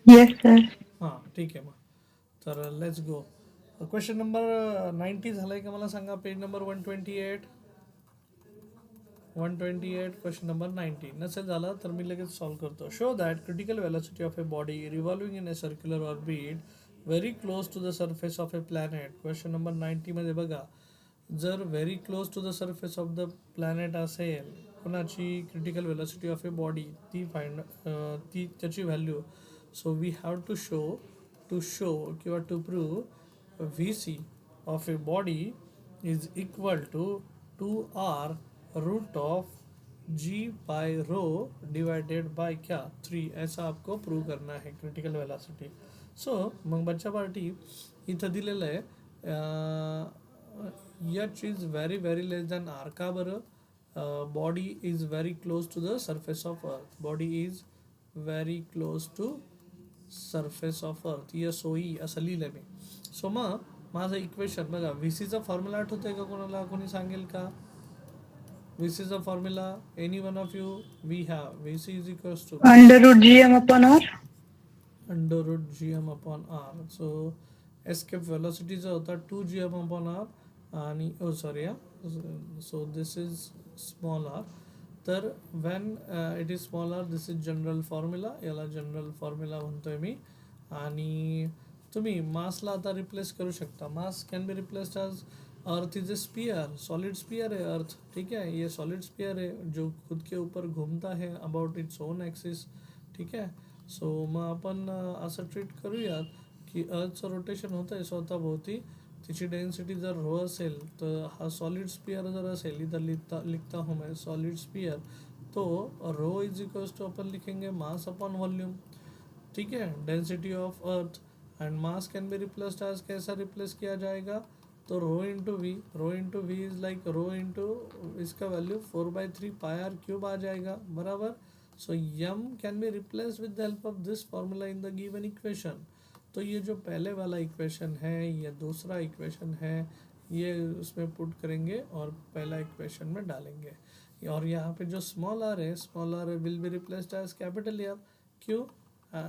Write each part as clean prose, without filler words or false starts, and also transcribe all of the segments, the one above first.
Yes, sir. हां ठीक आहे. मग तर लेट्स गो. क्वेश्चन नंबर 90 झालं आहे का मला सांगा. Page number 128. 128 क्वेश्चन नंबर 90 नसेल झालं तर मी लगेच सॉल्व करतो. Show that critical velocity of a body revolving in a circular orbit very close to the surface of a planet. Question number 90मध्ये बघा, जर very close to the surface of the planet असेल कोणाची critical velocity of a body, ती ती त्याची value. So we have to show किंवा to prove V C of a body is equal to 2r root of G by row divided by क्या 3. ऐसा आपको prove करना है क्रिटिकल वेलासिटी. सो मग बच्चा पार्टी इथं दिलेलं आहे H is very very less than R. का बरं? Body is very close to the surface of earth. Body is very close to surface of earth. S O E असं लिहिलं मी. So मग माझं इक्वेशन बघा, व्ही सीचा फॉर्म्युला आठवत आहे का कोणाला? कोणी सांगेल का? व्ही सीचा formula any one of you. We have V C is equals to Under root GM upon R. Under root G M upon R. So escape वेलॉसिटीचा होता 2 GM अपॉन आर आणि sorry so this is small R. तर when it is small R this is general formula. याला general formula म्हणतोय मी. आणि तुम्ही मासला आता रिप्लेस करू शकता. Mass can be replaced as earth is a sphere. Solid sphere है अर्थ. ठीक है, ये सॉलिड स्पीयर है जो खुद के ऊपर घूमता है अबाउट इट्स ओन एक्सिस. ठीक आहे. सो मग आपण असं ट्रीट करूयात की अर्थचं रोटेशन होतं आहे स्वतःभोवती. तिची डेन्सिटी जर रो असेल तर हा सॉलिड स्पियर जर असेल, इधर लिखता हूँ मैं सॉलिड स्पियर, तो रो इज इक्वल्स टू अपन लिखेंगे मास अपॉन वॉल्यूम. ठीक है, density of earth. And mass can be replaced as, कैसा रिप्लेस किया जाएगा? तो rho into V. Rho into V is like rho into इसका वैल्यू 4/3 पाई आर क्यूब आ जाएगा. बराबर. So M can be replace with the help of this formula in the given equation. तो ये जो पहले वाला इक्वेशन है, ये दूसरा इक्वेशन है, ये उसमें पुट करेंगे और पहला इक्वेशन में डालेंगे. और यहाँ पे जो स्मॉल आर है, small R will be replaced as capital R. क्यों?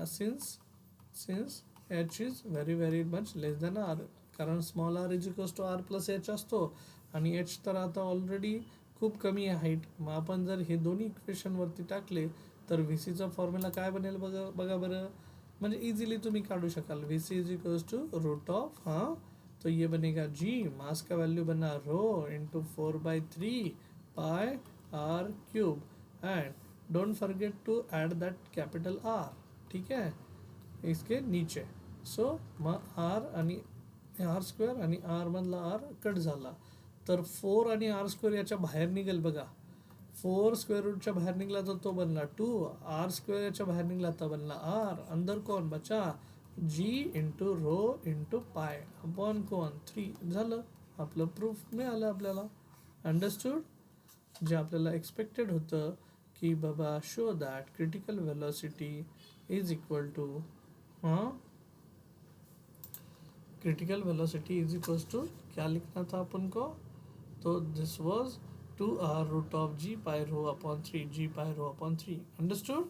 Since H is very very much less than R. कारण small R is equals to R plus H असतो आणि एच तर आता ऑलरेडी खूप कमी आहे हाईट. मग आपण जर हे दोन्ही इक्वेशनवरती टाकले तर व्ही सीचा फॉर्म्युला काय बनेल बघा बघा बरं. म्हणजे इजीली तुम्ही काढू शकाल. V C is equals to root of हाँ, तो ये बनेगा जी, मास का वैल्यू बना rho into 4/3 pi R cube. And don't forget to add that capital R. ठीक है, इसके नीचे. सो मग आर आणि आर स्क्वेअर आणि आर मधला आर कट झाला तर 4 आणि आर स्क्वेअर याच्या बाहेर निघेल बघा. 4 स्क्वेअर रूटच्या बाहेर निघला तर तो बनला 2. आर स्क्वेअर याच्या बाहेर निघला तर बनला आर. अंदर कोण बचा? G into rho into pi upon कोण 3. झालं आपलं प्रूफ मिळालं आपल्याला. अंडरस्टूड? जे आपल्याला एक्सपेक्टेड होतं की बाबा show that critical velocity is equal to हां, critical velocity is equals to क्या लिखना था अपन को? तो this was 2r root of G pi rho upon 3. G pi rho upon 3. Understood?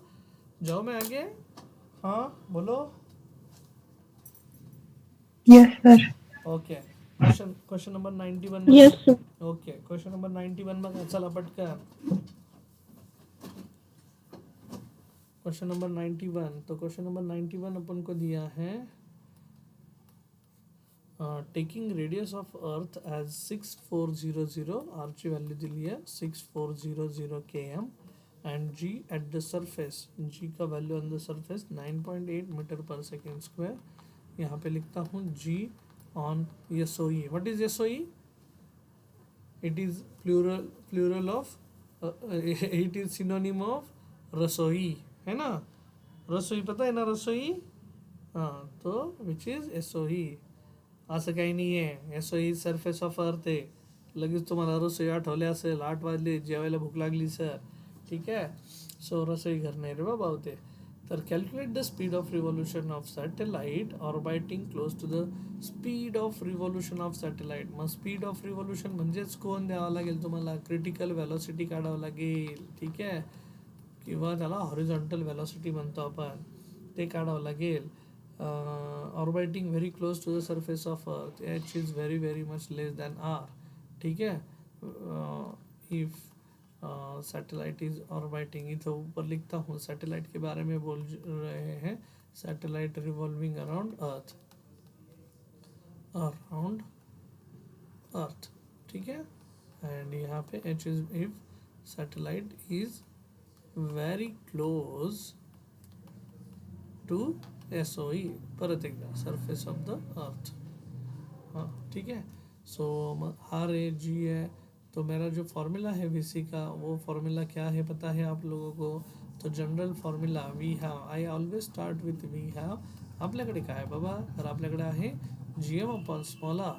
जाओ मैं आगे. हाँ बोलो. Yes, sir. Okay. Question number 91 Yes, बघा. sir. ओके, क्वेश्चन नंबर 91 बघा. चला पटकन. Question number 91. तो क्वेश्चन नंबर 91 अपन को दिया है taking radius of earth as 6400. आरची व्हॅल्यू दिली आहे 6400 km. And G at the surface, G का value on the surface 9.8 metre per second square. यहाँ पे लिखता हूँ G on S O E. What is S O E? It is plural of, it is synonym of रसोई, है ना? रसोई पता है ना, रसोई. हाँ, तो which is S O E. असं काही नाही आहे. S O E surface of earth आहे. लगेच तुम्हाला रसोई आठवले असेल. 8 वाजले, जेवायला भूक लागली सर. ठीक आहे. सो रसोई घर नाही रे बाबा होते. तर calculate the speed of revolution of satellite orbiting close to the speed of revolution of satellite. मग स्पीड ऑफ रिव्हॉल्युशन म्हणजेच कोण द्यावं लागेल तुम्हाला? क्रिटिकल व्हेलॉसिटी काढावं लागेल. ठीक आहे, किंवा त्याला हॉरिझॉन्टल व्हेलॉसिटी म्हणतो आपण. ते काढावं लागेल. Orbiting very close to the surface of earth, H is very very much less than R. ठीक है. इफ सैटेलाइट इज ऑर्बिटिंग, इधर ऊपर लिखता हूँ सैटेलाइट के बारे में बोल रहे हैं, satellite revolving around earth, around earth. ठीक है. एंड यहाँ पे H is if satellite is very close to SOE, परत एकदा सरफेस ऑफ द अर्थ. हाँ ठीक है. सो आर ए जी है, तो मेरा जो फॉर्मूला है VC का, वो फॉर्मूला क्या है पता है आप लोगों को? तो general formula we have, I always start with we have. आपल्याकडे काय आहे बाबा? तर आपल्याकडे आहे GM upon small R.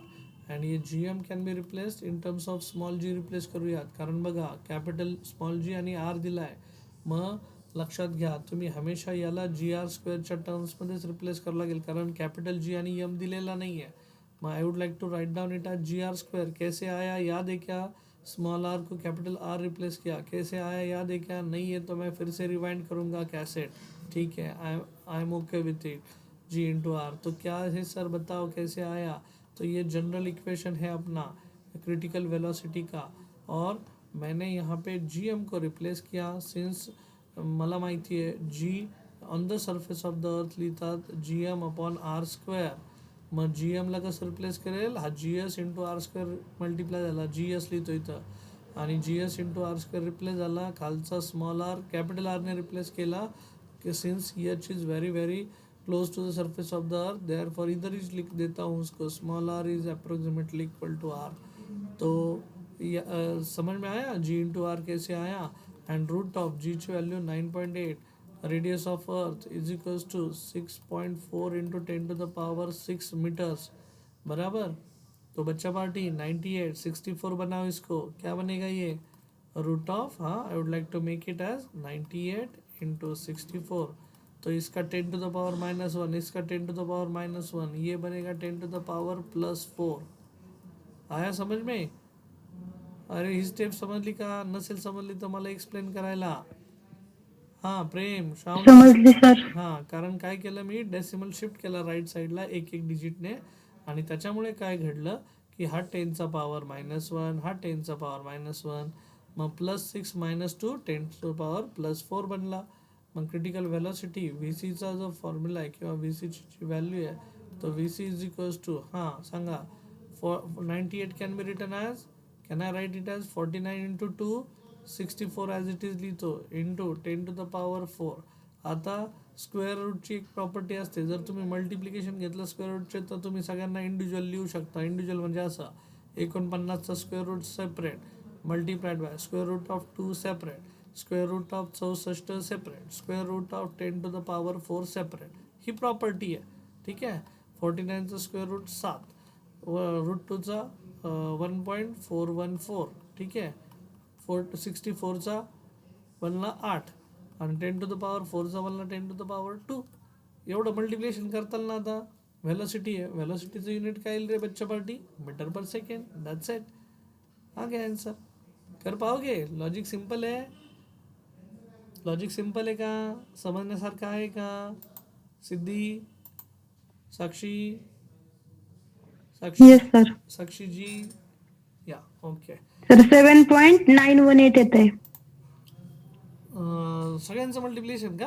And ये GM can be replaced in terms of small G replace करूयात, कारण बघा कॅपिटल स्मॉल जी आणि आर दिलाय. मग लक्षात घ्या तुम्ही हमेशा याला GR² टर्म्समध्येच रिप्लेस करावं लागेल, कारण कॅपिटल G आणि M दिलेला नाही आहे. मग I would like to write down it as GR². कैसे आया याद है क्या? स्मॉल आर को कैपिटल आर रिप्लेस किया, कैसे आया याद है क्या? नहीं है तो मैं फिर से रिवाइंड करूँगा कैसेट. ठीक है, I am okay with it. G × R तो क्या है सर बताओ कैसे आया? तो ये जनरल इक्वेशन है अपना क्रिटिकल वेलोसिटी का, और मैंने यहाँ पे GM को रिप्लेस किया. सिंस मला माहिती आहे G on the surface of the अर्थ लिहितात GM अपॉन R². मग GMला कसं रिप्लेस करेल? हा GS × R² मल्टिप्लाय झाला, GS लिहितो इथं, आणि GS × R² रिप्लेस झाला. खालचा स्मॉल आर कॅपिटल आरने रिप्लेस केला कि since H is very very close to the surface of the earth, therefore इधर ही लिख देता हूँ उसको, small R is approximately equal to R. तो समझ में आया G × R कैसे आया? एंड रूट ऑफ G ची value 9.8, radius of earth is equals to 6.4 × 10⁻6 metres. बराबर. तो बच्चा पार्टी 98, 64 बनाओ इसको, क्या बनेगा ये? रूट ऑफ, हाँ I would like to make it as 98 × 64. तो इसका 10⁻⁻1, इसका 10⁻⁻1, ये बनेगा 10⁻+4. आया समझ में? अरे ही स्टेप समजली का? नसेल समजली तर मला एक्सप्लेन करायला. हां प्रेम श्रावणी. समजली सर. हां, कारण काय केलं मी, डेसिमल शिफ्ट केला राईट साईडला एक एक डिजिटने, आणि त्याच्यामुळे काय घडलं की हा 10⁻⁻1, हा 10⁻⁻1, मग +6 -2 10⁻+4 बनला. मग क्रिटिकल वेलोसिटी VCचा जो फॉर्म्युला आहे किंवा VCची व्हॅल्यू आहे, तो VC इज इक्वल्स टू, हां सांगा, 98 can be written as, can I write it as 49 × 2, 64 as it is लिहितो, इंटू 10⁻⁴. आता स्क्वेअर रूटची एक प्रॉपर्टी असते, जर तुम्ही मल्टिप्लिकेशन घेतलं स्क्वेअर रूटचे तर तुम्ही सगळ्यांना इंडिव्हिज्युअल लिहू शकता. इंडिव्हिज्युअल म्हणजे असं, 49चा square root separate, multiplied by square root of 2 separate, square root of 64 separate, square root of 10⁻⁴ separate. ही प्रॉपर्टी आहे. ठीक आहे. 49चा स्क्वेअर रूट 7, रूट 2चा 1.414. ठीक आहे. 64चा बनला 8, आणि 10⁻⁴ बनला 10⁻². एवढं मल्टिप्लिकेशन करताल ना. आता व्हेलोसिटी आहे, व्हेलोसिटीचं युनिट काय येईल रे बच्चा party? Metre per second. That's it. आ गया आंसर. कर पाओगे? लॉजिक सिंपल आहे. लॉजिक सिंपल आहे का? समजण्यासारखं आहे का? सिद्धी, साक्षी, साक्षी, येस सर. साक्षी जी, या ओके. सर 7.918 येत आहे. सगळ्यांचं मल्टिप्लिकेशन का?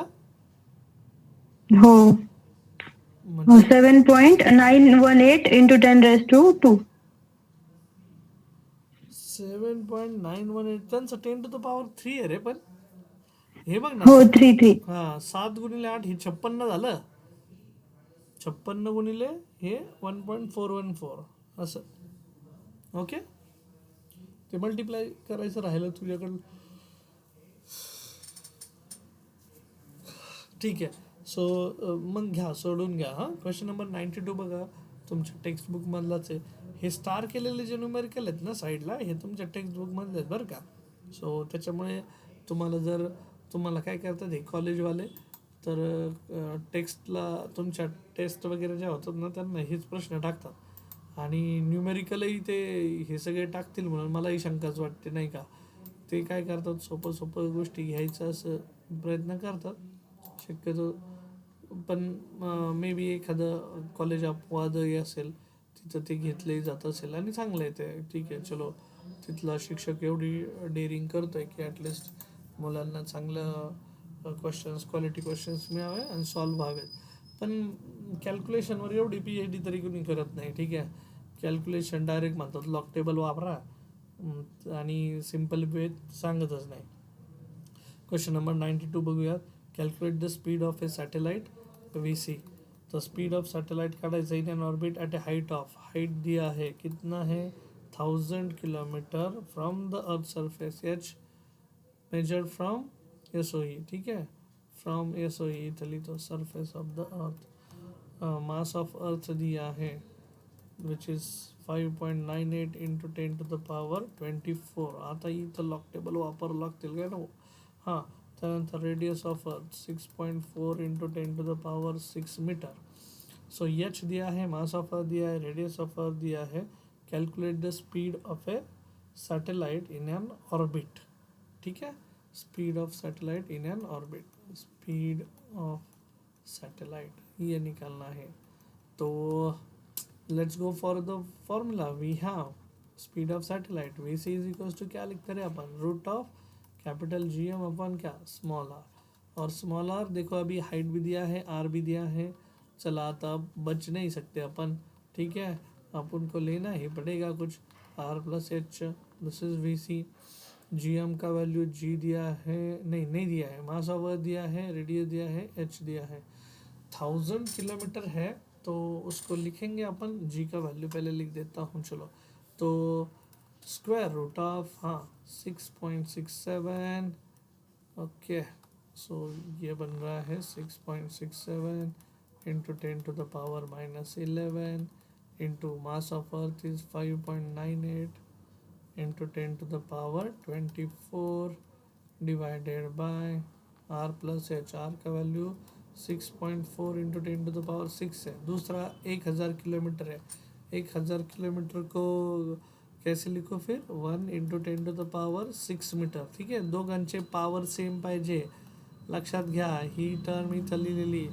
हो, म्हणजे 7.918 × 10⁻². 7.918, त्यांचं 10⁻³ आहे रे. पण हे बघ ना, हो 3 हां 7 × 8 हे 56 झालं. 56 × हे 1.414 असं. ओके, ते मल्टिप्लाय करायचं राहिलं तुझ्याकडं. ठीक आहे. सो मग घ्या, सोडून घ्या. हां, क्वेश्चन नंबर 92 बघा, तुमच्या टेक्स्टबुकमधलाच आहे. हे स्टार केलेले जे न्यूमेरिकल आहेत ना साईडला, हे तुमच्या टेक्स्टबुकमधले आहेत बरं का. सो त्याच्यामुळे तुम्हाला काय करतात हे कॉलेजवाले, तर टेक्स्टला तुमच्या टेस्ट वगैरे ज्या होतात ना त्यांना हेच प्रश्न टाकतात, आणि न्यूमेरिकलही ते हे सगळे टाकतील म्हणून मलाही शंकाच वाटते नाही का. ते काय करतात, सोपं गोष्टी घ्यायचं असं प्रयत्न करतात. शक्यतो पण मे बी एखादं कॉलेज अपवादही असेल, तिथं ते घेतले जात असेल आणि चांगलं आहे ते, ठीक आहे चलो. तिथला शिक्षक एवढी डेअरिंग करतोय की ॲटलिस्ट मुलांना चांगलं क्वेश्चन्स, क्वालिटी क्वेश्चन्स मिळावे आणि सॉल्व्ह व्हावेत. पण कॅल्क्युलेशनवर एवढी PhD तरी कुणी करत नाही, ठीक आहे. कॅल्क्युलेशन डायरेक्ट म्हणतात लॉक टेबल वापरा आणि सिम्पल वेत सांगतच नाही. क्वेश्चन नंबर 92 बघूयात. Calculate the speed of a satellite VC. तो स्पीड ऑफ सैटेलाइट काढायचं in an orbit at a height दिया है, कितना है 1000 kilometre from the earth surface. H measured from SOE, ठीक है, फ्रॉम SOE इथली तो सरफेस ऑफ द अर्थ. मास ऑफ अर्थ दिया है विच इज 5.98 इंटू 10⁻²4. आता इथं लॉक टेबल वापरावं लागतील काय ना. हां, त्यानंतर radius of earth 6.4 into 10⁻6 metre. So H दिया है, मास ऑफ अर्थ दिया है, रेडियस ऑफ अर्थ दिया है. Calculate the speed of a satellite in an orbit, ठीक है. Speed of satellite in an orbit, speed of satellite ये निकालना है. तो let's go for the formula. We have speed of satellite VC is equals to क्या लिखते रहे अपन, रूट ऑफ कैपिटल GM अपन क्या स्मॉल आर. और स्मॉल आर देखो अभी हाइट भी दिया है, आर भी दिया है. चला आता अब बच नहीं सकते अपन, ठीक है, अपन को लेना ही पड़ेगा कुछ. R plus H, this is VC. GM का वैल्यू G दिया है, नहीं दिया है, मास ऑफ अर्थ दिया है, रेडियस दिया है, H दिया है. 1000 किलोमीटर है तो उसको लिखेंगे अपन. G का वैल्यू पहले लिख देता हूँ चलो. तो स्क्वायर रूट ऑफ, हाँ, 6.67. ओके, सो ये बन रहा है 6.67 into 10⁻⁻11 into mass of earth is 5.98 into 10⁻24 divided by R plus H. R का वैल्यू 6.4 इंटू 10⁻6 है. दूसरा 1000 किलोमीटर है. 1000 किलोमीटर को कैसे लिखो फिर, 1 इंटू 10⁻6 मीटर, ठीक आहे. दोघांचे पावर सेम पाहिजे, लक्षात घ्या. ही टर्म इथं लिहिलेली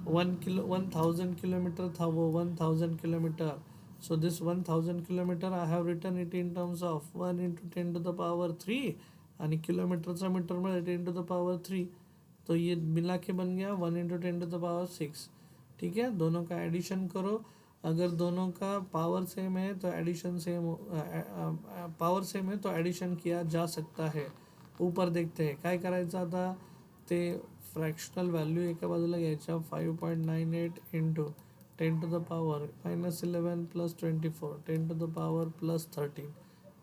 1000 किलोमीटर था वो 1000 kilometre. So this 1000 kilometre I have written it in terms of 1 into 10⁻3 आणि किलोमीटरचा मीटरमध्ये 10⁻3. तो ये मिला के बन गया 1 इंटू 10⁻6, ठीक है. दोनों का एडिशन करो. अगर दोनों का पावर सेम है तो एडिशन सेम, पावर सेम है तो एडिशन किया जा सकता है. ऊपर देखते हैं काय करायचं आता. ते फ्रॅक्शनल व्हॅल्यू एका बाजूला घ्यायच्या. 5.98 into 10⁻−11 plus 24 10⁻+13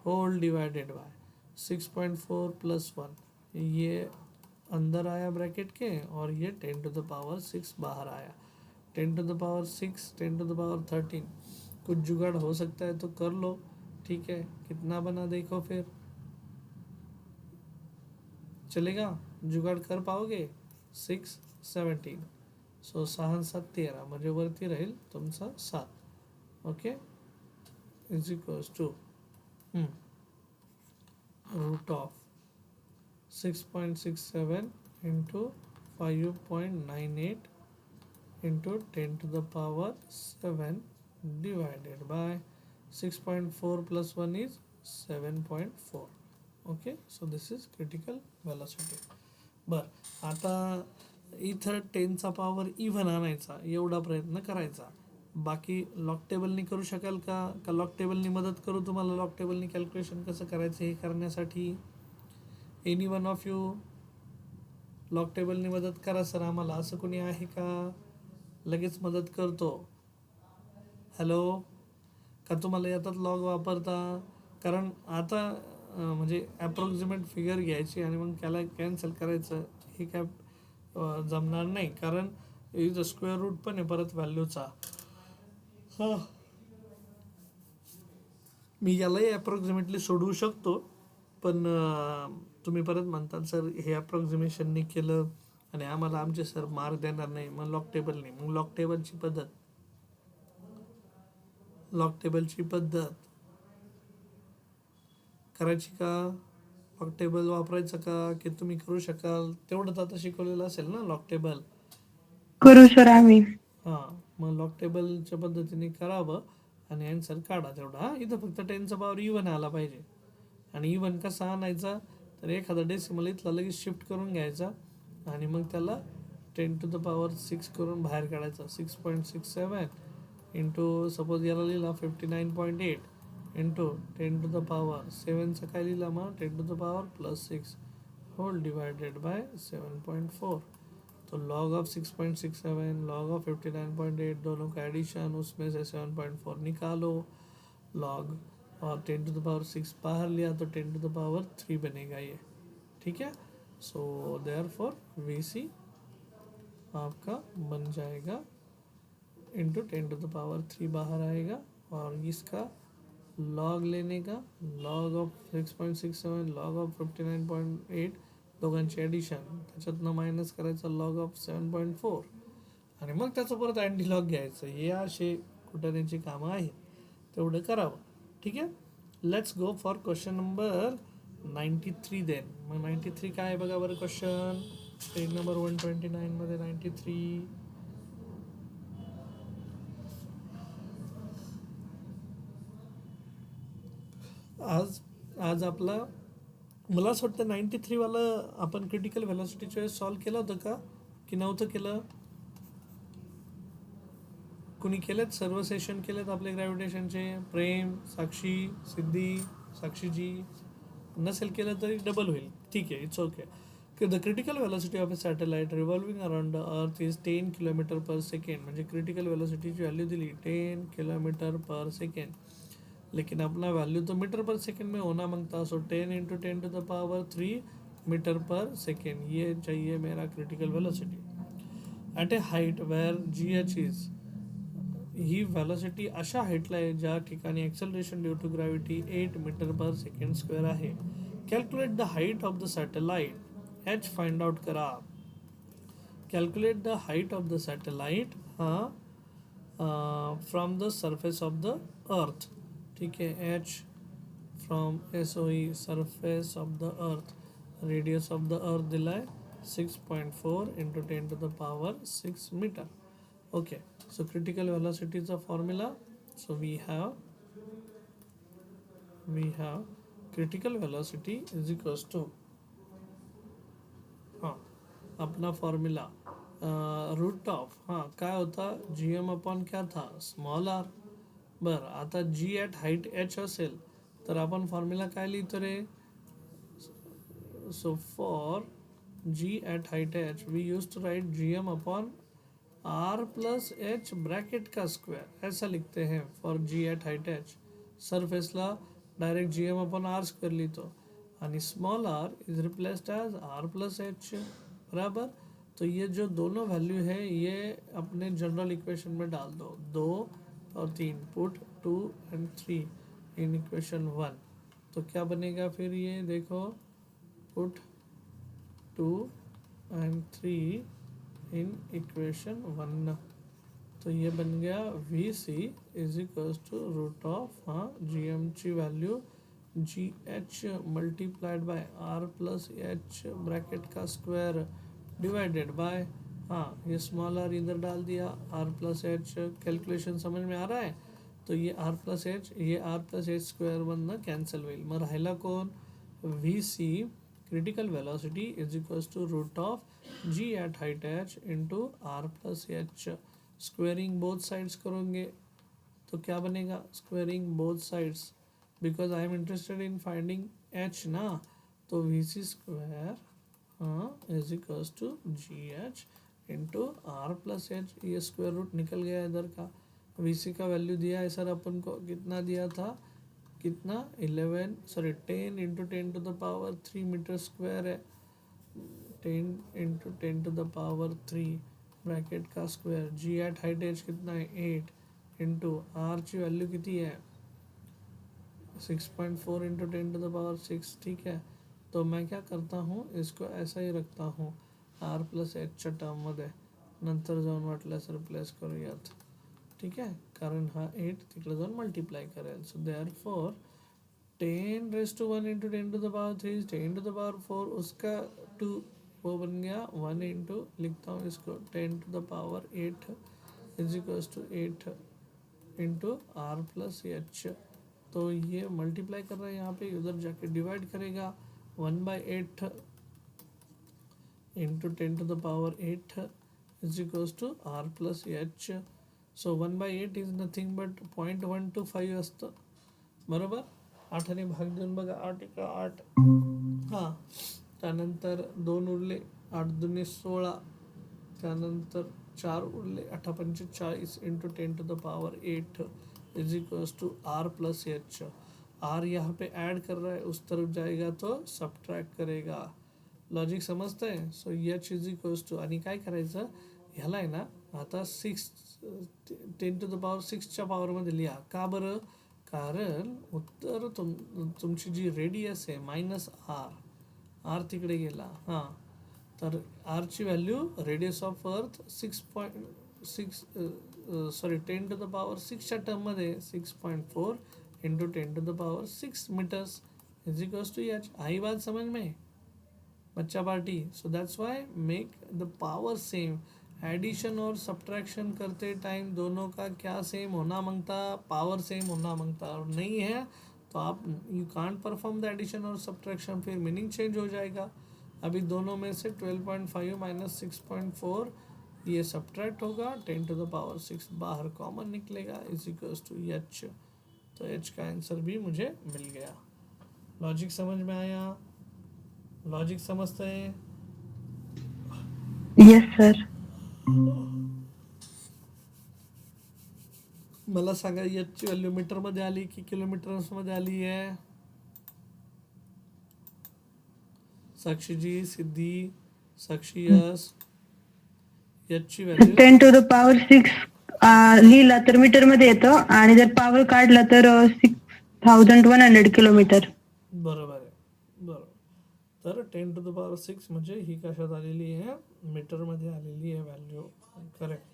whole divided by 6.4 plus 1. ये अंदर आया ब्रैकेट के और ये 10⁻6 बाहर आया. 10⁻6 10⁻13. कुछ जुगाड़ हो सकता है तो कर लो, ठीक है. कितना बना देखो फिर, चलेगा, जुगाड़ कर पाओगे. 6 17. सो 6 7 13 म्हणजे वरती राहील तुमचा 7. Okay, is equals to root of 6.67 into 5.98 into 10⁻7 divided by 6.4 plus 1 is 7.4. Okay, so this is critical velocity. बरं, आता इथं 10चा पावर इव्हन आणायचा एवढा प्रयत्न करायचा. बाकी लॉक टेबलनी करू शकाल का लॉक टेबलनी मदत करू तुम्हाला. लॉक टेबलनी कॅल्क्युलेशन कसं करायचं हे करण्यासाठी any one of you log टेबलनी मदत करा सर आम्हाला, असं कोणी आहे का. लगेच मदत करतो. हॅलो, का तुम्हाला येतात लॉग वापरता. कारण आता म्हणजे ॲप्रॉक्सिमेट फिगर घ्यायची आणि मग त्याला कॅन्सल करायचं हे काय जमणार नाही. कारण इज स्क्वेअर रूट पण आहे परत व्हॅल्यूचा. हां, मी यालाही ॲप्रॉक्सिमेटली सोडवू शकतो, पण तुम्ही परत म्हणताल सर हे ॲप्रॉक्सिमेशननी केलं आणि आम्हाला आमचे सर मार्क देणार नाही. मग लॉक टेबलनी, मग लॉक टेबलची पद्धत करायची का, लॉक टेबल वापरायचं का, की तुम्ही करू शकाल तेवढंच आता शिकवलेलं असेल ना लॉक टेबल. करू सर आम्ही. हां, मग लॉग टेबलच्या पद्धतीने करावं आणि आन्सर काढा तेवढा. हां, इथं फक्त 10चा पॉवर इवन आला पाहिजे. आणि इवन कसा आणायचा, तर एखादा डेसिमल इथला लगेच शिफ्ट करून घ्यायचा आणि मग त्याला 10⁻6 करून बाहेर काढायचा. 6.67 इंटू सपोज याला लिहिला 59.8 इंटू 10⁻7चा काय लिहिला मग 10⁻+6 होल डिवाइडेड बाय 7.4. तो लॉग ऑफ 6.67 लॉग ऑफ 59.8 दोनों का एडिशन, उसमें से 7.4 निकालो लॉग, और 10⁻6 बाहर लिया तो 10⁻3 बनेगा ये. ठीक है. सो देयरफॉर VC आपका बन जाएगा इंटू 10⁻3 बाहर आएगा, और इसका लॉग लेने का लॉग ऑफ 6.67 लॉग ऑफ 59.8 दोघांची ॲडिशन, त्याच्यातनं मायनस करायचं लॉग ऑफ 7.4 आणि मग त्याचं परत अँटी लॉग घ्यायचं. हे असे कुठण्याची कामं आहेत, तेवढं करावं. ठीक आहे. Let's go for question number 93 then. मग 93 काय आहे बघा बरं क्वेश्चन, पेज नंबर 129 मध्ये 93. आज आपला, मला असं वाटतं 93 वाला आपण क्रिटिकल व्हेलॉसिटीच्या वेळेस सॉल्व केलं होतं का की नव्हतं केलं? कुणी केलेत? सर्व सेशन केलेत आपले ग्रॅव्हिटेशनचे? प्रेम, साक्षी, सिद्धी, साक्षीजी. नसेल केलं तरी डबल होईल. ठीक आहे, it's okay. The critical velocity of a satellite revolving around the earth is 10 kilometre per second. म्हणजे क्रिटिकल व्हेलॉसिटीची व्हॅल्यू दिली 10 किलोमीटर पर सेकंड, लेकिन अपना वैल्यू तो मीटर पर सेकंड में होना मांगता. So 10 into 10⁻3 metre per second, ये चाहिए मेरा critical velocity at a height where GH is. ही व्हॅलोसिटी अशा हाईटला आहे ज्या ठिकाणी acceleration due to gravity 8 metre per second square आहे. Calculate the height of the satellite. H find out करा. Calculate the height of the satellite from the surface of the earth. ठीक है. H from SOE surface of the earth. Radius of the earth दिला आहे 6.4 into 10⁻6 metre. Okay. So critical व्हेलॉसिटीचा formula. So we have critical velocity is equals to, हां अपना formula route of, हां काय होता, GM अपॉन क्या था, स्मॉल आर. बरं, आता G ॲट हाईट H असेल तर आपण फॉर्म्युला काय लिहितो रे. So for G at height H we use to write GM upon R plus H bracket का स्क्वायर, ऐसा लिखते हैं for G at height H. सरफेसला direct GM upon R square लिहितो आणि small r is replaced as R plus H. बराबर. तो ये जो दोनों वैल्यू है ये अपने जनरल इक्वेशन में डाल दो. 2 और 3 पुट 2 एंड 3 इन इक्वेशन 1. तो क्या बनेगा फिर, ये देखो, पुट 2 एंड 3 इन इक्वेशन 1. तो ये बन गया VC is equals to root of, हाँ GM ची value GH multiplied by R plus H bracket का स्क्वायर डिवाइडेड बाय, हाँ ये स्मॉल r इधर डाल दिया, R प्लस H. कैलकुलेशन समझ में आ रहा है. तो ये R प्लस H, ये R प्लस H स्क्वेअर बनणं कॅन्सल होईल. मग राहिला कोण, VC critical velocity is equals to root of G at height H into R plus H. Squaring both sides करोगे तो क्या बनेगा, squaring both sides, because I am interested in finding H ना. तो VC square is equals to GH into R plus H. ये square root निकल गया इधर का. VC का वैल्यू दिया है सर अपन को, कितना दिया था, कितना 10 इंटू 10⁻3 मीटर स्क्वायर है. 10 इंटू 10⁻3 ब्रैकेट का square. G at height H कितना है 8 इंटू R ची वैल्यू किती है 6.4 इंटू 10⁻6. ठीक है. तो मैं क्या करता हूँ, इसको ऐसा ही रखता हूँ R प्लस Hच्या टर्ममध्ये, नंतर जाऊन वाटल्यास रिप्लेस करूयात. ठीक आहे, कारण हा 8 तिकडे जाऊन मल्टिप्लाय करेल. सो देयरफॉर 10⁻1 इंटू 10⁻3 10⁻4, उसका 2 वो बन गया 1 लिखता हूँ इसको 10⁸ 8 is equals to 8 into R plus H. तो ये मल्टीप्लाई कर रहा है यहाँ पे, उधर जाके डिवाइड करेगा 1/8 into 10⁸ 8 is equals to R plus H. So 1/8 is nothing but 0.125 असतं, बरोबर. 8ने भाग देऊन बघा, 8 हां. त्यानंतर 2 उरले, 8×2 = 16. त्यानंतर 4 उरले, 8×5 = 40 into 10⁸ 8 is equals to R plus H. R यहाँ पे ऐड कर रहा है, उस तरफ जाएगा तो सबट्रैक्ट करेगा. लॉजिक समजतं आहे. So H is equals to, आणि काय करायचं ह्याला आहे ना, आता 10⁶ पॉवरमध्ये लिहा. का बरं? कारण उत्तर तुमची जी रेडियस आहे -r तिकडे गेला. हां, तर आरची व्हॅल्यू रेडियस ऑफ अर्थ 10⁶ टर्ममध्ये 6.4 into 10⁶ metres is equals to H. आई बात समझ में बच्चा party? So that's why make the power same. Addition और सब्ट्रैक्शन करते टाइम दोनों का क्या सेम होना मांगता? पावर सेम होना मांगता. और नहीं है तो आप you can't perform the addition और सब्ट्रैक्शन, फिर मीनिंग चेंज हो जाएगा. अभी दोनों में से 12.5 माइनस 6.4 ये सब्ट्रैक्ट होगा, 10⁶ बाहर कॉमन निकलेगा इज इक्वल्स टू एच. तो एच का आंसर भी मुझे मिल गया. लॉजिक समझ में आया? लॉजिक समजते हैं? Yes sir. मला सांगा एचची व्हॅल्यू मीटरमध्ये आली की किलोमीटर्समध्ये आली आहे? साक्षीजी, सिद्धी, साक्षी, यस. एचची व्हॅल्यू 10⁶ लिहिला तर मीटर मध्ये येतं, आणि जर पॉवर काढला तर 6100 किलोमीटर. बरोबर आहे, बरोबर. तर 10⁶ म्हणजे ही कशात आलेली आहे? मीटरमध्ये आलेली आहे value. Correct.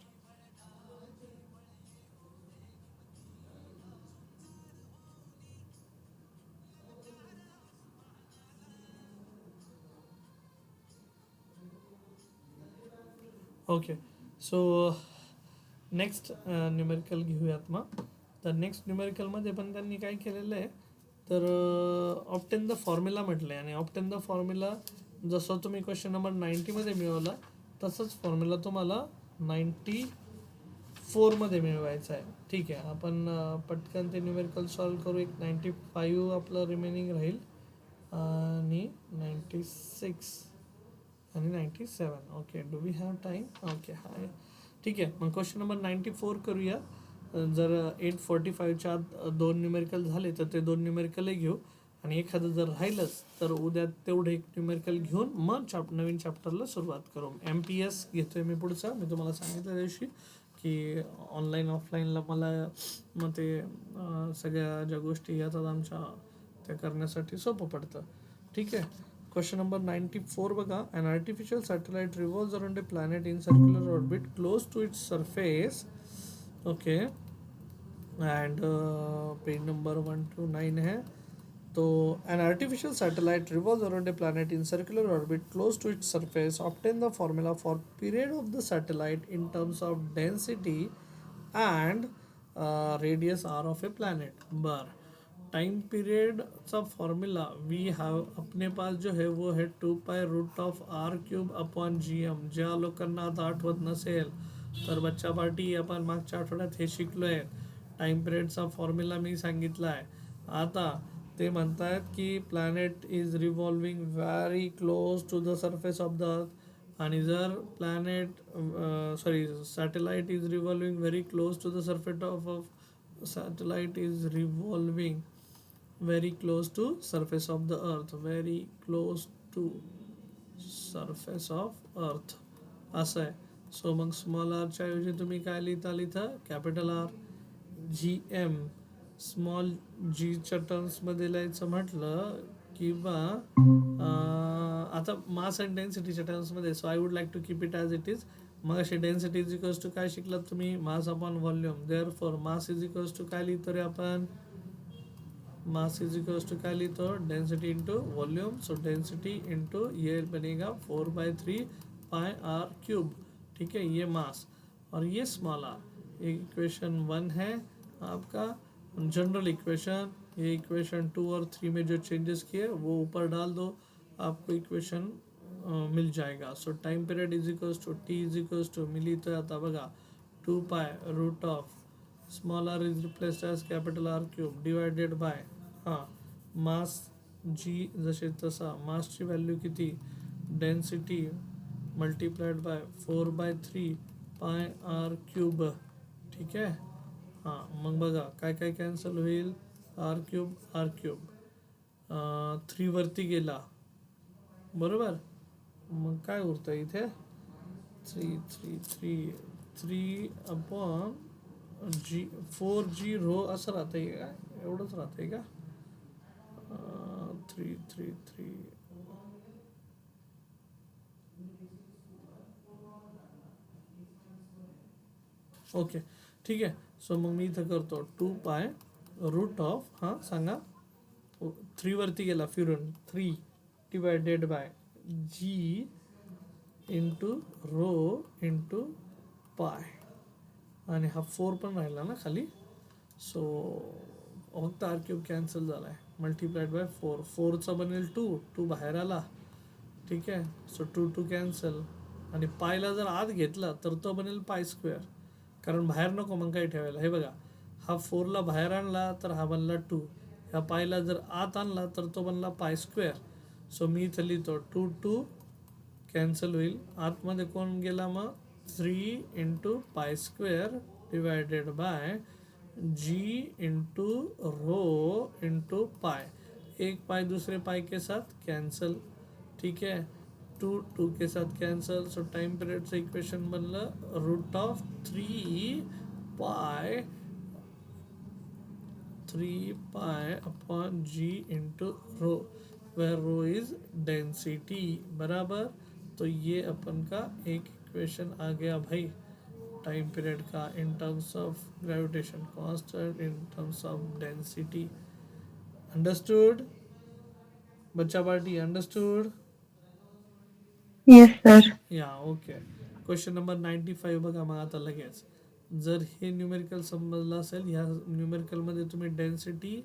Okay. So next numerical घेऊयात मग. तर नेक्स्ट न्यूमेरिकलमध्ये पण त्यांनी काय केलेलं आहे, तर ऑप्टेन द फॉर्म्युला म्हटलं आहे. आणि ऑप्टेन द फॉर्म्युला जसं तुम्ही क्वेश्चन नंबर 90मध्ये मिळवला तसंच फॉर्म्युला तुम्हाला 94मध्ये मिळवायचा आहे. ठीक आहे, आपण पटकन ते न्यूमेरिकल सॉल्व करू. एक 95 आपलं रिमेनिंग राहील, आणि 96 आणि 97. Okay, do we have time? Okay, hi, ठीक आहे. मग क्वेश्चन नंबर 94 करूया. जर 8:45च्या आत 2 न्यूमेरिकल झाले तर ते 2 न्यूमेरिकलही घेऊ, आणि एखादं जर राहिलंच तर उद्या तेवढं एक न्यूमेरिकल घेऊन मग नवीन चॅप्टरला सुरुवात करू. MPS घेतोय मी पुढचा. मी तुम्हाला सांगितलं दिवशी की ऑनलाईन ऑफलाईनला मला मग ते सगळ्या ज्या गोष्टी येतात आमच्या त्या करण्यासाठी सोपं पडतं. ठीक आहे. क्वेश्चन नंबर 94 बघा. An artificial satellite revolves around a planet in circular orbit close to its surface. Okay, and page number 129 है. तो an artificial satellite revolves around a planet in circular orbit close to its surface. Obtain the formula for period of the satellite in terms of density and radius r of a planet. bar time period चा formula we have अपने pass जो है वो है 2π√r³ GM. ज्या लोकांना आता आठवत नसेल तर बच्चा पार्टी, आपण मागच्या आठवड्यात हे शिकलो आहे. टाइम पिरियडचा फॉर्म्युला मी सांगितला आहे. आता ते म्हणतात की planet is revolving very close to the surface of the earth. आणि जर satellite is revolving very close to the surface of satellite is revolving very close to surface of the earth, very close to surface of earth असं आहे. So मग small आरच्या ऐवजी तुम्ही काय लिहिता कॅपिटल आर. GM स्मॉल जीच्या टर्म्समध्ये लिहायचं म्हटलं किंवा आता मास अँड डेन्सिटीच्या टर्म्समध्ये. So I would like to keep it as it is. मग अशी डेन्सिटी इज इक्वल्स टू काय शिकलात तुम्ही? Mass upon volume. Therefore mass is equals to काय लिहितो रे आपण? मास इज इक्वल्स टू क्या लिखते हो, density into volume, so density into ये बनेगा 4/3 पाई आर क्यूब, ठीक है, ये मास और ये स्मॉल आर। इक्वेशन 1 है आपका जनरल इक्वेशन, ये इक्वेशन 2 और 3 में जो चेंजेस किए वो ऊपर डाल दो, आपको इक्वेशन मिल जाएगा। So time period is equals to T is equals to मिली तो आता बघा 2 pi root of small R is replaced as capital R cube divided by हां मास जी जसे तसा मासची व्हॅल्यू किती, density multiplied by 4/3 pi R cube, ठीक आहे। हां मग बघा काय काय कॅन्सल होईल, आर क्यूब 3 वरती गेला बरोबर, मग काय उरतं इथे 3 असं राहतंय का, एवढंच राहतंय का, 3 ओके ठीक आहे। सो मग मी इथं करतो 2 पाय रूट ऑफ हां सांगा 3 वरती गेला फिरून 3 divided by G into rho into pi आणि हा 4 पण राहिला ना खाली, सो फक्त आर क्यूब कॅन्सल झाला आहे, मल्टिप्लाइड बाय 4चा बनेल 2 बाहेर आला, ठीक आहे। सो 2 कॅन्सल आणि पायला जर आत घेतला तर तो बनेल पाय स्क्वेअर, कारण बाहेर नको मग काही ठेवायला। हे बघा हा 4ला बाहेर आणला तर हा बनला 2, ह्या पायला जर आत आणला तर तो बनला पाय स्क्वेअर। सो मी इथं लिहितो 2 कॅन्सल होईल, आतमध्ये कोण गेला मग 3 into pi square divided by G into rho into pi, एक पाय दूसरे पाय के साथ कैंसल, ठीक है, 2 के साथ कैंसल। सो टाइम पीरियड से इक्वेशन बनलं root of 3 pi upon G into rho, where rho is density बराबर। तो ये अपन का एक इक्वेशन आ गया भाई टाइम पीरियड का in terms of gravitation constant in terms of density. Understood बच्चा पार्टी, अंडरस्टूड येस सर. या ओके। क्वेश्चन नंबर 95 बघा मग आता लगेच, जर हे न्यूमेरिकल समजलं असेल, ह्या न्यूमेरिकलमध्ये तुम्ही डेन्सिटी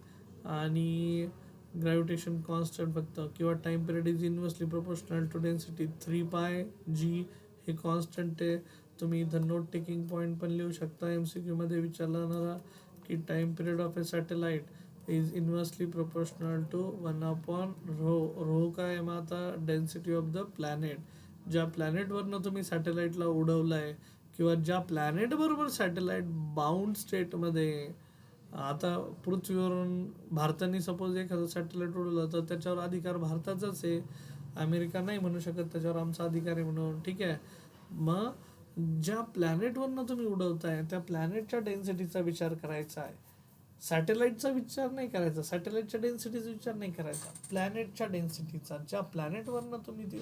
आणि ग्रॅव्हिटेशन कॉन्स्टंट फक्त किंवा time period is inversely proportional to density 3 pi जी हे कॉन्स्टंट आहे। तुम्ही इथं नोट टेकिंग पॉईंट पण लिहू शकता, MCQ मध्ये विचारला की time period of a satellite is inversely proportional to 1/रो, रो काय मग आता डेन्सिटी ऑफ द प्लॅनेट, ज्या प्लॅनेटवरनं तुम्ही सॅटेलाइटला उडवलं आहे किंवा ज्या प्लॅनेटबरोबर सॅटेलाइट बाउंड स्टेटमध्ये, आता पृथ्वीवरून भारताने सपोज एखादं सॅटेलाइट उडवलं तर त्याच्यावर अधिकार भारताचाच आहे, अमेरिका नाही म्हणू शकत त्याच्यावर आमचा अधिकार आहे म्हणून, ठीक आहे। मग ज्या प्लॅनेटवरनं तुम्ही उडवताय त्या प्लॅनेटच्या डेन्सिटीचा विचार करायचा आहे, सॅटेलाइटचा विचार नाही करायचा, सॅटेलाइटच्या डेन्सिटीचा विचार नाही करायचा, प्लॅनेटच्या डेन्सिटीचा, ज्या प्लॅनेटवरनं तुम्ही ती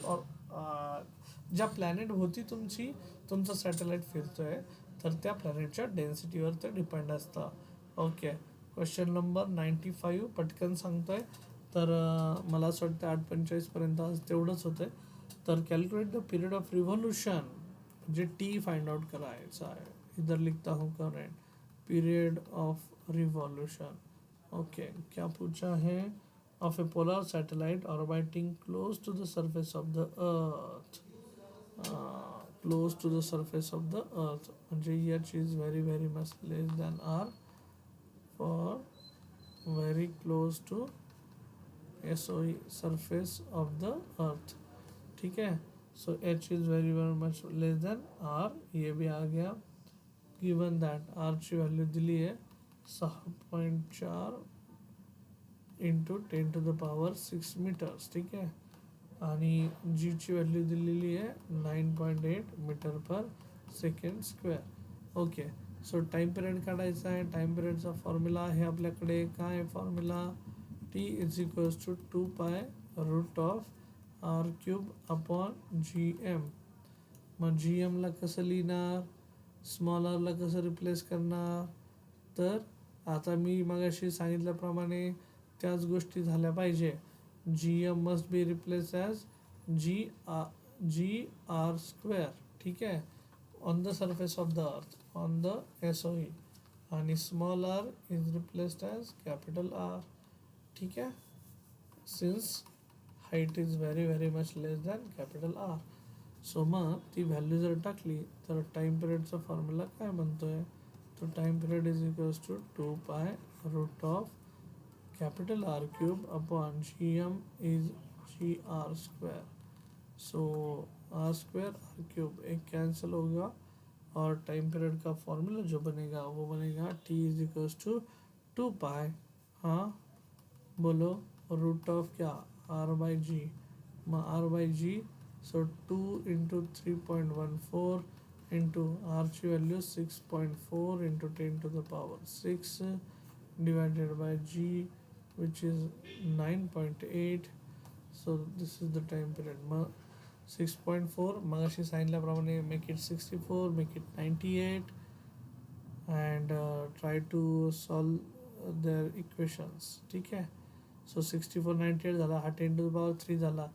ज्या प्लॅनेटभोवती तुमचा सॅटेलाइट फिरतोय तर त्या प्लॅनेटच्या डेन्सिटीवर ते डिपेंड असतं। ओके क्वेश्चन नंबर 95 पटकन सांगतोय, तर मला असं वाटतं 8:45 पर्यंत आज तेवढंच होतंय। तर calculate the period of revolution, म्हणजे टी फाइंड आउट करायचा आहे, इधर लिखता हूँ current period of revolution. Okay क्या पूछा है, of a polar satellite orbiting close to the surface of the earth, close to the surface of the earth म्हणजे H is very much less than R for very close to SOE surface of the earth, ठीक है। So H is very much less than R, ये भी आ गया। Given that R ची value दिली आहे 6.4 into 10⁻6 metres, ठीक आहे, आणि जी ची व्हॅल्यू दिलेली आहे 9.8 metre per second square. Okay so time period काढायचा आहे, टाइम पिरियडचा फॉर्म्युला आहे आपल्याकडे, काय आहे formula, T is equals to 2 pi root of R cube upon GM। मग GMला कसं लिहिणार, स्मॉल आरला कसं रिप्लेस करणार, तर आता मी मगाशी सांगितल्याप्रमाणे त्याच गोष्टी झाल्या पाहिजे. GM must be replace as GR square. ठीक आहे, on the surface of the अर्थ, ऑन द SOE. आणि small r is replaced as capital R. ठीक आहे, since height is very much less than capital R. So मग ती value जर टाकली तर टाईम पिरियडचा फॉर्म्युला काय बनतोय? तो time period is equals to 2π root of capital R cube upon GM is GR square. So R square R cube एक cancel होगा और टाइम पीरियड का फॉर्मूला जो बनेगा वो बनेगा T इज इक्वल्स टू 2π, हाँ बोलो, रूट ऑफ क्या, R/G. R/G, so 2 into 3.14 into R ची value 6.4 into 10 to the power 6 divided by G which is 9.8. so this is the time period. मग 6.4 मग अशी सांगितल्याप्रमाणे make it 64, make it 98 and try to solve their equations. ठीक आहे, so 64 98 झाला, हा 10 to the power 3 झाला.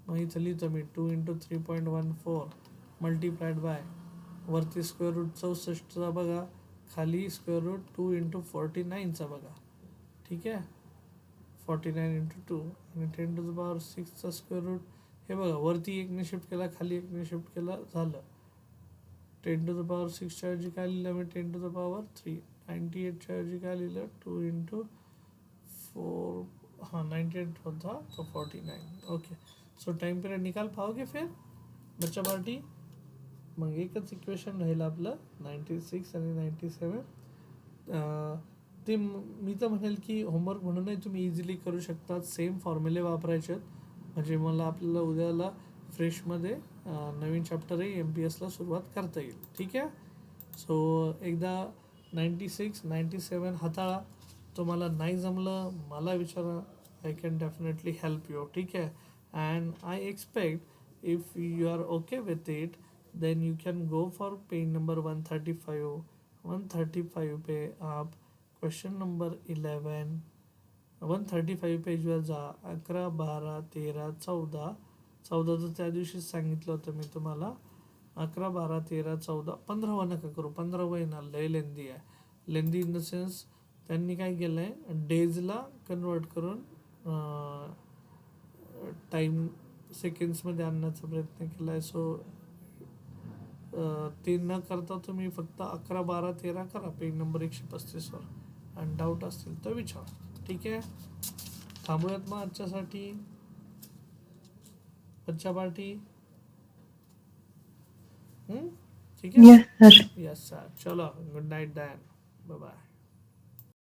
मग इथं लिहितो मी 2 इंटू 3.14 मल्टिप्लाइड बाय वरती स्क्वेअर रूट 64चा बघा, खाली स्क्वेअर रूट 2 इंटू 49चा बघा. ठीक आहे, 49 इंटू 2 आणि 10 to the power 6चा स्क्वेअर रूट, हे बघा वरती एकने शिफ्ट केला, खाली एकने शिफ्ट केला, झालं. 10 to the power 6च्या ऐवजी काय लिहिलं मी, 10 to the power 3. 98च्या ऐवजी काय लिहिलं, 2 इंटू 4, हाँ 98 होता तो 49. ओके, सो टाइम पिरियड निकाल पाओगे फिर बच्चा पार्टी? मग एकच इक्वेशन राहिलं आपलं 96 आणि 97. ते मी तर म्हणेल की होमवर्क म्हणूनही तुम्ही इझिली करू शकता. सेम फॉर्म्युले वापरायचे आहेत, म्हणजे मला आपल्याला उद्याला फ्रेशमध्ये नवीन चॅप्टरही MPSला सुरुवात करता येईल. ठीक आहे, सो एकदा 96 97 हाताळा. तुम्हाला नाही जमलं मला विचारा, I can definitely help you. ठीक आहे, and I expect if you are okay with it then you can go for page number 135. 135 पे आप क्वेश्चन नंबर 11 135 पेजवर जा. 11 12 13 14 14 त्या दिवशीच सांगितलं होतं मी तुम्हाला. 11 12 13 14 15 नका करू, 15 ना लय लेंदी आहे. लेंदी इन द सेन्स त्यांनी काय केलं आहे, डेजला कन्वर्ट करून टाईम सेकंड्समध्ये आणण्याचा प्रयत्न केला आहे. सो ते न करता तुम्ही फक्त 11 12 13 करा पेज नंबर 135वर, आणि डाऊट असतील तर विचारा. ठीक आहे, थांबूयात मग आजच्यासाठी बच्चा पार्टी. ठीक आहे, येस सर. यस सर, चलो good night then, bye bye.